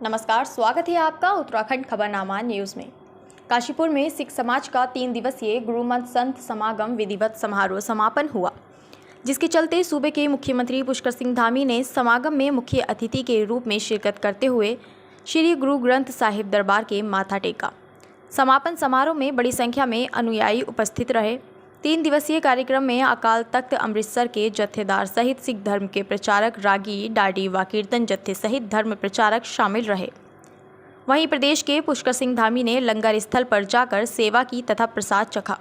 नमस्कार, स्वागत है आपका उत्तराखंड खबरनामा न्यूज़ में। काशीपुर में सिख समाज का 3 दिवसीय गुरुमत संत समागम विधिवत समारोह समापन हुआ, जिसके चलते सूबे के मुख्यमंत्री पुष्कर सिंह धामी ने समागम में मुख्य अतिथि के रूप में शिरकत करते हुए श्री गुरु ग्रंथ साहिब दरबार के माथा टेका। समापन समारोह में बड़ी संख्या में अनुयायी उपस्थित रहे। 3 दिवसीय कार्यक्रम में अकाल तख्त अमृतसर के जत्थेदार सहित सिख धर्म के प्रचारक, रागी, डाडी व कीर्तन जत्थे सहित धर्म प्रचारक शामिल रहे। वहीं प्रदेश के पुष्कर सिंह धामी ने लंगर स्थल पर जाकर सेवा की तथा प्रसाद चखा।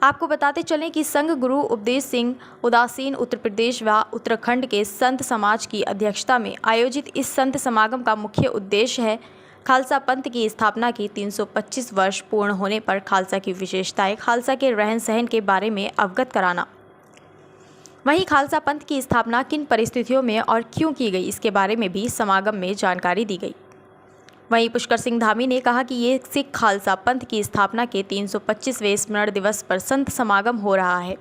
आपको बताते चलें कि संघ गुरु उपदेश सिंह उदासीन उत्तर प्रदेश व उत्तराखंड के संत समाज की अध्यक्षता में आयोजित इस संत समागम का मुख्य उद्देश्य है खालसा पंथ की स्थापना की 325 वर्ष पूर्ण होने पर खालसा की विशेषताएं, खालसा के रहन सहन के बारे में अवगत कराना। वहीं खालसा पंथ की स्थापना किन परिस्थितियों में और क्यों की गई, इसके बारे में भी समागम में जानकारी दी गई। वहीं पुष्कर सिंह धामी ने कहा कि ये सिख खालसा पंथ की स्थापना के 325वें स्मरण दिवस पर संत समागम हो रहा है।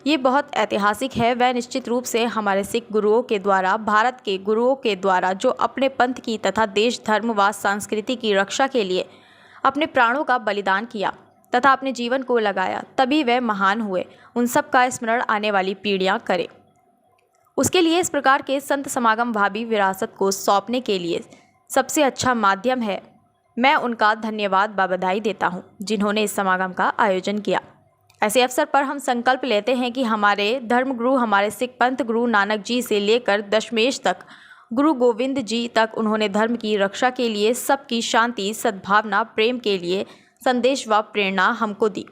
ये बहुत ऐतिहासिक है। वह निश्चित रूप से हमारे सिख गुरुओं के द्वारा, भारत के गुरुओं के द्वारा जो अपने पंथ की तथा देश, धर्म व संस्कृति की रक्षा के लिए अपने प्राणों का बलिदान किया तथा अपने जीवन को लगाया, तभी वह महान हुए। उन सब का स्मरण आने वाली पीढ़ियाँ करें। उसके लिए इस प्रकार के संत समागम भावी विरासत को सौंपने के लिए सबसे अच्छा माध्यम है। मैं उनका धन्यवाद व बधाई देता हूँ जिन्होंने इस समागम का आयोजन किया। ऐसे अवसर पर हम संकल्प लेते हैं कि हमारे धर्मगुरु, हमारे सिख पंथ गुरु नानक जी से लेकर दशमेश तक, गुरु गोविंद जी तक, उन्होंने धर्म की रक्षा के लिए, सबकी शांति, सद्भावना, प्रेम के लिए संदेश व प्रेरणा हमको दी।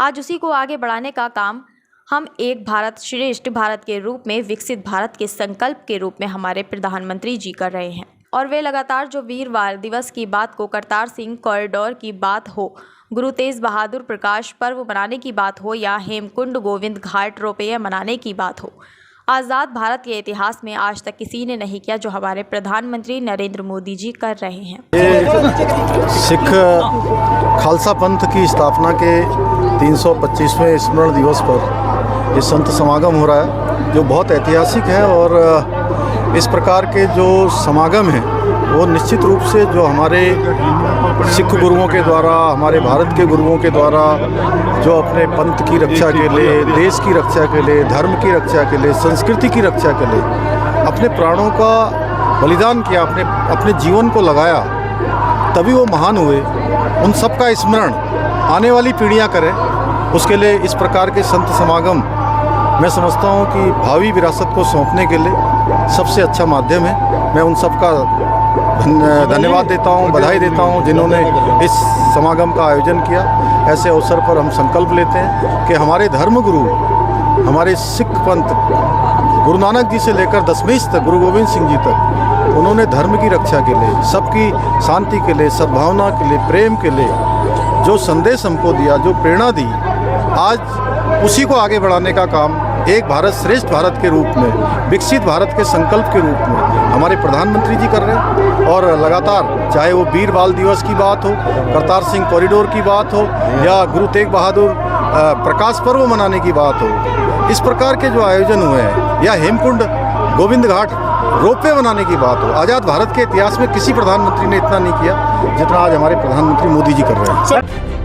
आज उसी को आगे बढ़ाने का काम हम एक भारत श्रेष्ठ भारत के रूप में, विकसित भारत के संकल्प के रूप में हमारे प्रधानमंत्री जी कर रहे हैं। और वे लगातार जो वीरवार दिवस की बात को, करतार सिंह कॉरिडोर की बात हो, गुरु तेज बहादुर प्रकाश पर्व मनाने की बात हो या हेमकुंड गोविंद घाट रोपवे मनाने की बात हो, आज़ाद भारत के इतिहास में आज तक किसी ने नहीं किया जो हमारे प्रधानमंत्री नरेंद्र मोदी जी कर रहे हैं। सिख खालसा पंथ की स्थापना के 325वें स्मरण दिवस पर ये संत समागम हो रहा है, जो बहुत ऐतिहासिक है। और इस प्रकार के जो समागम हैं वो निश्चित रूप से जो हमारे सिख गुरुओं के द्वारा, हमारे भारत के गुरुओं के द्वारा जो अपने पंथ की रक्षा के लिए, देश की रक्षा के लिए, धर्म की रक्षा के लिए, संस्कृति की रक्षा के लिए अपने प्राणों का बलिदान किया, अपने जीवन को लगाया, तभी वो महान हुए। उन सब का स्मरण आने वाली पीढ़ियाँ करें। उसके लिए इस प्रकार के संत समागम मैं समझता हूँ कि भावी विरासत को सौंपने के लिए सबसे अच्छा माध्यम है। मैं उन सब का धन्यवाद देता हूँ, बधाई देता हूँ जिन्होंने इस समागम का आयोजन किया। ऐसे अवसर पर हम संकल्प लेते हैं कि हमारे धर्मगुरु, हमारे सिख पंथ गुरु नानक जी से लेकर दशमेश तक, गुरु गोविंद सिंह जी तक, उन्होंने धर्म की रक्षा के लिए, सबकी शांति के लिए, सद्भावना के लिए, प्रेम के लिए जो संदेश हमको दिया, जो प्रेरणा दी, आज उसी को आगे बढ़ाने का काम एक भारत श्रेष्ठ भारत के रूप में, विकसित भारत के संकल्प के रूप में हमारे प्रधानमंत्री जी कर रहे हैं। और लगातार चाहे वो वीर बाल दिवस की बात हो, करतार सिंह कॉरिडोर की बात हो या गुरु तेग बहादुर प्रकाश पर्व मनाने की बात हो, इस प्रकार के जो आयोजन हुए हैं, या हेमकुंड गोविंद घाट रोपवे बनाने की बात हो, आज़ाद भारत के इतिहास में किसी प्रधानमंत्री ने इतना नहीं किया जितना आज हमारे प्रधानमंत्री मोदी जी कर रहे हैं।